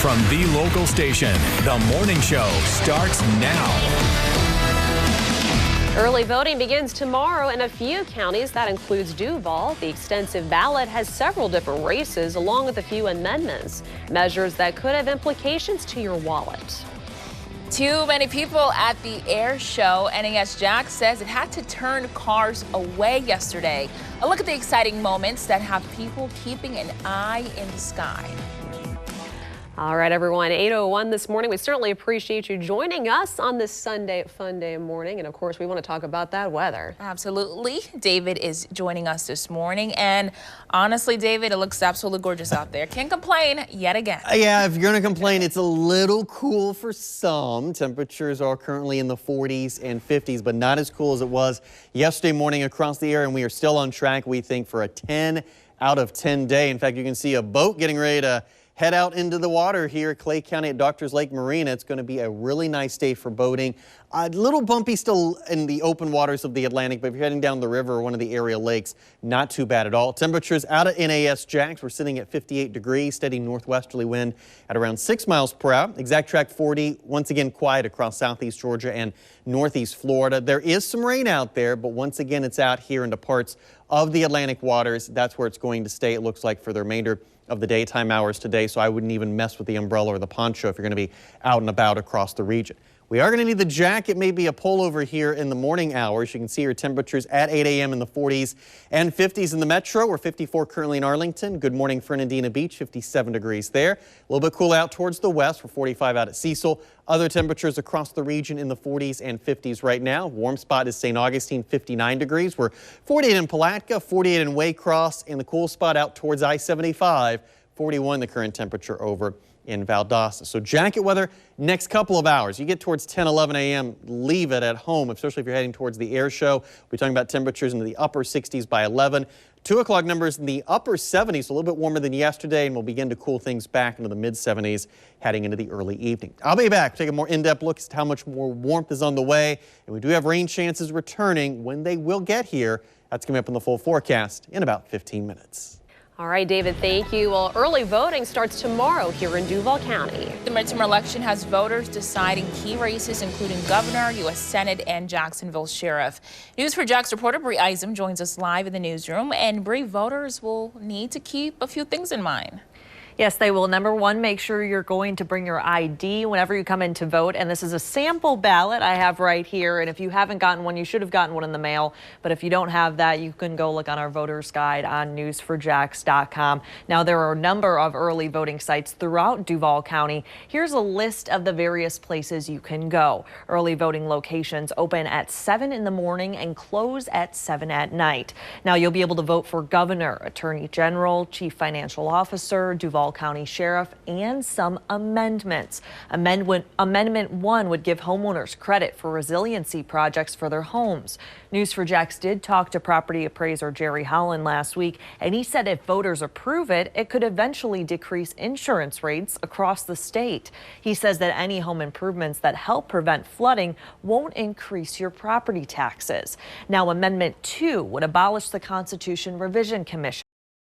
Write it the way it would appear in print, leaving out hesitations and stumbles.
From the local station, the morning show starts now. Early voting begins tomorrow in a few counties. That includes Duval. The extensive ballot has several different races along with a few amendments, measures that could have implications to your wallet. Too many people at the air show. NAS Jax says it had to turn cars away yesterday. A look at the exciting moments that have people keeping an eye in the sky. All right, everyone, 8:01 this morning. We certainly appreciate you joining us on this Sunday fun day morning. And of course, we want to talk about that weather. Absolutely. David is joining us this morning. And honestly, David, it looks absolutely gorgeous out there. Can't complain yet again. Yeah, if you're going to complain, it's a little cool for some. Temperatures are currently in the 40s and 50s, but not as cool as it was yesterday morning across the area. And we are still on track, we think, for a 10 out of 10 day. In fact, you can see a boat getting ready to head out into the water here at Clay County at Doctors Lake Marina. It's going to be a really nice day for boating. A little bumpy still in the open waters of the Atlantic, but if you're heading down the river or one of the area lakes, not too bad at all. Temperatures out at NAS Jax, we're sitting at 58 degrees, steady northwesterly wind at around 6 miles per hour. Exact track 40, once again quiet across southeast Georgia and northeast Florida. There is some rain out there, but once again it's out here into parts of the Atlantic waters. That's where it's going to stay, it looks like, for the remainder of the daytime hours today, so I wouldn't even mess with the umbrella or the poncho if you're going to be out and about across the region. We are going to need the jacket, maybe a pullover here in the morning hours. You can see your temperatures at 8 a.m. in the 40s and 50s in the metro. We're 54 currently in Arlington. Good morning, Fernandina Beach, 57 degrees there. A little bit cool out towards the west. We're 45 out at Cecil. Other temperatures across the region in the 40s and 50s right now. Warm spot is St. Augustine, 59 degrees. We're 48 in Palatka, 48 in Waycross, and the cool spot out towards I-75, 41 the current temperature over in Valdosta. So jacket weather next couple of hours. You get towards 10, 11 a.m., leave it at home, especially if you're heading towards the air show. We're talking about temperatures into the upper 60s by 11. 2 o'clock numbers in the upper 70s, a little bit warmer than yesterday, and we'll begin to cool things back into the mid 70s heading into the early evening. I'll be back, take a more in-depth look at how much more warmth is on the way, and we do have rain chances returning when they will get here. That's coming up in the full forecast in about 15 minutes. All right, David, thank you. Well, early voting starts tomorrow here in Duval County. The midterm election has voters deciding key races, including governor, U.S. Senate, and Jacksonville Sheriff. News4JAX reporter Bree Eisem joins us live in the newsroom. And Bree, voters will need to keep a few things in mind. Yes, they will. Number one, make sure you're going to bring your ID whenever you come in to vote. And this is a sample ballot I have right here. And if you haven't gotten one, you should have gotten one in the mail. But if you don't have that, you can go look on our voter's guide on news4jax.com. Now, there are a number of early voting sites throughout Duval County. Here's a list of the various places you can go. Early voting locations open at 7 in the morning and close at 7 at night. Now, you'll be able to vote for governor, attorney general, chief financial officer, Duval County Sheriff, and some amendments. Amendment 1 would give homeowners credit for resiliency projects for their homes. News4JAX did talk to property appraiser Jerry Holland last week, and he said if voters approve it, it could eventually decrease insurance rates across the state. He says that any home improvements that help prevent flooding won't increase your property taxes. Now, Amendment 2 would abolish the Constitution Revision Commission.